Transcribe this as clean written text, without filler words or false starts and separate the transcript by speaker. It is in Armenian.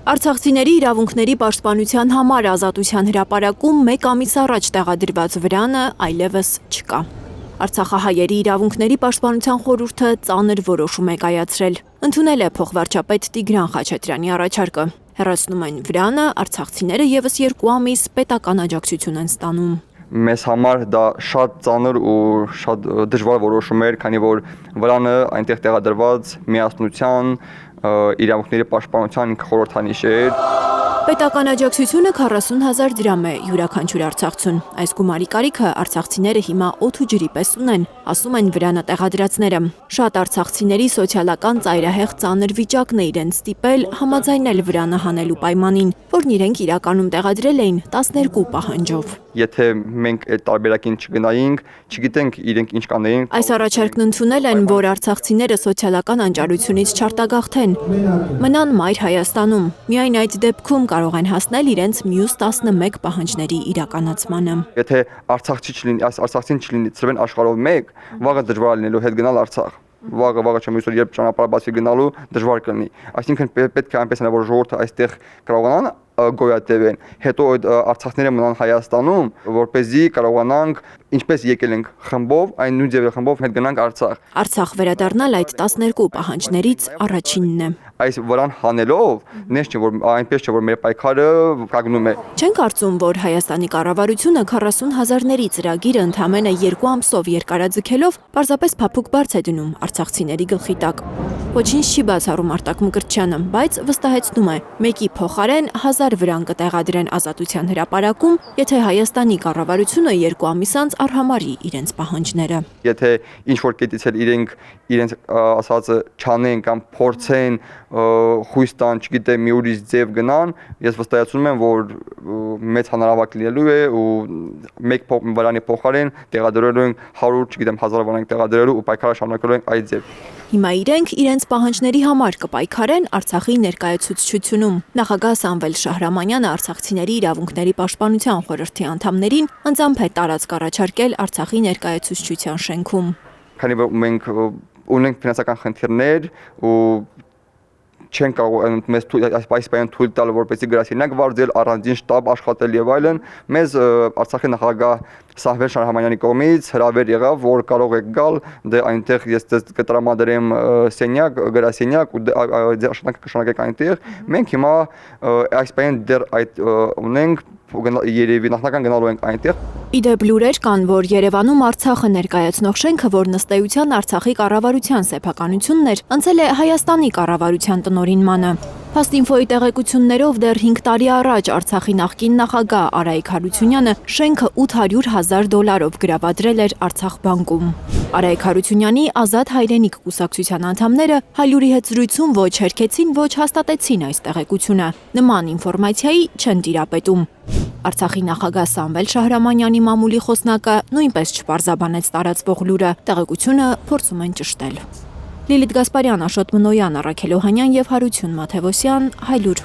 Speaker 1: Արցախցիների իրավունքների պաշտպանության համար ազատության հրապարակում 1 ամիս առաջ տեղադրված վրանը այլևս չկա։ Արցախահայերի իրավունքների պաշտպանության խորհուրդը ծանր որոշում է կայացրել։ Ընդունել է փոխվարչապետ Տիգրան Խաչատրյանի առաջարկը։ Հեռացնում են վրանը, արցախցիները եւս 2 ամիս պետական աջակցություն են ստանում։
Speaker 2: Մեզ համար դա շատ ծանր ու շատ դժվար որոշում էր, քանի որ վրանը այնտեղ տեղադրված միասնության, իրավունքների պաշտպանության խորհրդանիշ էր։
Speaker 1: Պետական աջակցությունը 40,000 դրամ է յուրաքանչյուր արցախցուն։ Այս գումարի կարիքը արցախցիները հիմա օդ ու ջրի պես ունեն, ասում են վրանը տեղադրածները։ Շատ արցախցիների սոցիալական ծայրահեղ ծանր վիճակն է իրենց ստիպել համաձայնել վրանը հանելու պայմանին, որն իրենք իրականում տեղադրել էին 12 պահանջով։
Speaker 2: Եթե մենք այդ տարբերակին չգնայինք, չգիտենք իրենք ինչ կանեին։
Speaker 1: Այս առաջարկն ընդունել են, որ արցախցիները սոցիալական անճարությունից չարտագաղթեն, մնան մայր Հայաստանում։ Միայն այդ դեպքում կարող են հասնել իրենց մյուս 11 պահանջների իրականացմանը։
Speaker 2: Եթե արցախցին չլինի ծրվեն աշխարհով մեկ, վաղը դժվար է լինելու հետ գնալ Արցախ։ Վաղը չեմ հույսով երբ ճանապարհ բացի գնալու դժվար կլինի։ Այսինքն պետք է այնպես որ ժողովուրդը այստեղ կարողանան գոյատևեն, հետո այդ արցախները մնան Հայաստանում, որպեսզի կարողանանք ինչպես եկել ենք խմբով, այն նույն ձևի խմբով հետ գնանք Արցախ։
Speaker 1: Արցախ վերադառնալ այդ 12 պահանջներից առաջինն է։
Speaker 2: Այս վրան հանելով, նես չէ որ այնպես չէ որ մեր պայքարը կանգնում է։
Speaker 1: Չեն կարծում, որ Հայաստանի կառավարությունը 40,000-ների ծրագիրը ընդամենը 2 ամսով երկարաձգելով պարզապես փափուկ բարձ է դնում արցախցիների գլխի տակ։ Ոչինչ չի բացառում Արտակ Մկրտչյանը, բայց վստահեցնում է, մեկի փոխարեն 1000 վրան կտեղադրեն ազատության հրապարակում, եթե Հայաստանի կառավարությունը 2 ամիս անց արհամարի իրենց պահանջները։
Speaker 2: Եթե ինչ որ կետից էլ իրենց ասածը չանեն կամ փորձեն խույս տան, չգիտեմ, մի ուրիշ ձև գնան, ես վստահեցնում եմ, որ մեծ հանրավաք լինելու է ու մեկ վրանի փոխարեն տեղադրելու են 100, չգիտեմ, 1000 վրանք տեղադրելու ու պայքարը շարունակելու են այդ ձև։
Speaker 1: Հիմա իրենք իրենց պահանջների համար կպայքարեն Արցախի ներկայացուցչությունում։ Նախագահ Սամվել Շահրամանյանը արցախցիների իրավունքների պաշտպանության խորհրդի անդամներին անձամբ է տարածք առաջարկել Արցախի ներկայացուցչության շենքում։
Speaker 2: Քանի որ մենք ունենք ֆինանսական խնդիրներ ու չեն կարող մեզ այս պայման թույլ տալ որպեսզի գրասենյակ վարձել, առանձին շտաբ աշխատել եւ այլն, մեզ Արցախի նախագահ Սամվել Շահրամանյանի կողմից հրավեր եղավ, որ կարող եք գալ, դե այնտեղ ես ձեզ կտրամադրեմ սենյակ, գրասենյակ ու աշխատանքը կշարունակեք այնտեղ։ Մենք հիմա այս պայման դեռ այդ ունենք երևի նախնական գնալու ենք այնտեղ։
Speaker 1: Իդեպ լուրեր կան, որ Երևանում Արցախը ներկայացնող շենքը, որ ըստ Արցախի կառավարության սեփականությունն էր, անցել է Հայաստանի կառավարության տնօրինմանը։ Փաստինֆոյի տեղեկություններով դեռ 5 տարի առաջ Արցախի նախկին նախագահ Արայիկ Հարությունյանը շենքը $800,000 գրավադրել էր Արցախ բանկում։ Արայիկ Հարությունյանի Ազատ հայրենիք կուսակցության անդամները Հայլուրի հետ զրույցում ոչ հերքեցին, ոչ հաստատեցին այս տեղեկությունը։ Նման ինֆորմացիայի չեն տիրապետում։ Արցախի նախագահ Սամվել Շահրամանյանի մամուլի խոսնակը նույնպես չպարզաբանեց տարածվող լուրը, տեղեկությունը փորձում են ճշտել։ Լիլիթ Գասպարյան, Աշոտ Մնոյան, Առաքել Օհանյան և Հարություն Մաթևոսյան, Հայլուր։